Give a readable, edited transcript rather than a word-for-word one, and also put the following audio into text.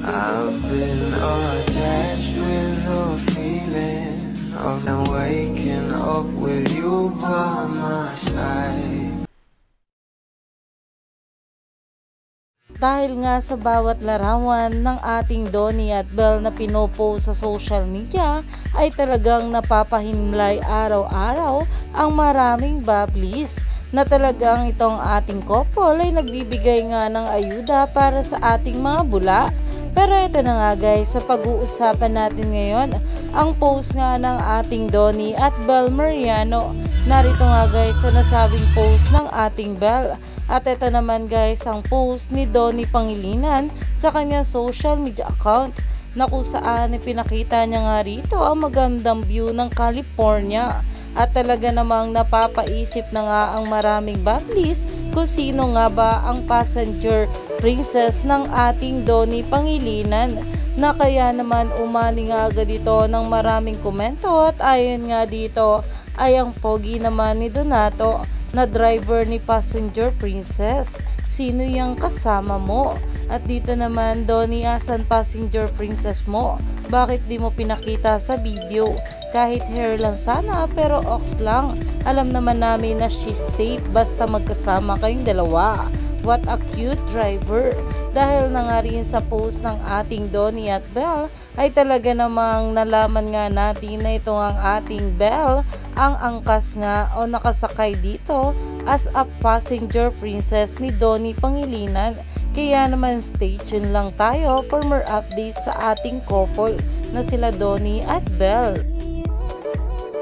I've been attached with the feeling of them waking up with you by my side. Dahil nga sa bawat larawan ng ating Donnie at Belle na pinopost sa social media ay talagang napapahimlay araw-araw ang maraming bablis na talagang itong ating couple ay nagbibigay nga ng ayuda para sa ating mga bula. Pero ito na nga guys, sa pag-uusapan natin ngayon, ang post nga ng ating Donnie at Belle Mariano. Narito nga guys sa nasabing post ng ating Belle. At ito naman guys ang post ni Donnie Pangilinan sa kanyang social media account na kung saan ipinakita niya nga rito ang magandang view ng California. At talaga namang napapaisip na nga ang maraming bablis kung sino nga ba ang passenger princess ng ating Donnie Pangilinan, na kaya naman umani nga agad ito ng maraming komento. At ayon nga dito ay ang pogi naman ni Donato na driver ni passenger princess. Sino yung kasama mo? At dito naman, Donnie, asan passenger princess mo? Bakit di mo pinakita sa video? Kahit hair lang sana, pero ox lang. Alam naman namin na she's safe basta magkasama kayong dalawa. What a cute driver. Dahil na nga rin sa post ng ating Donnie at Belle ay talaga namang nalaman nga natin na ito ang ating Belle ang angkas nga o nakasakay dito as a passenger princess ni Donnie Pangilinan. Kaya naman stay tuned lang tayo for more updates sa ating couple na sila Donnie at Belle.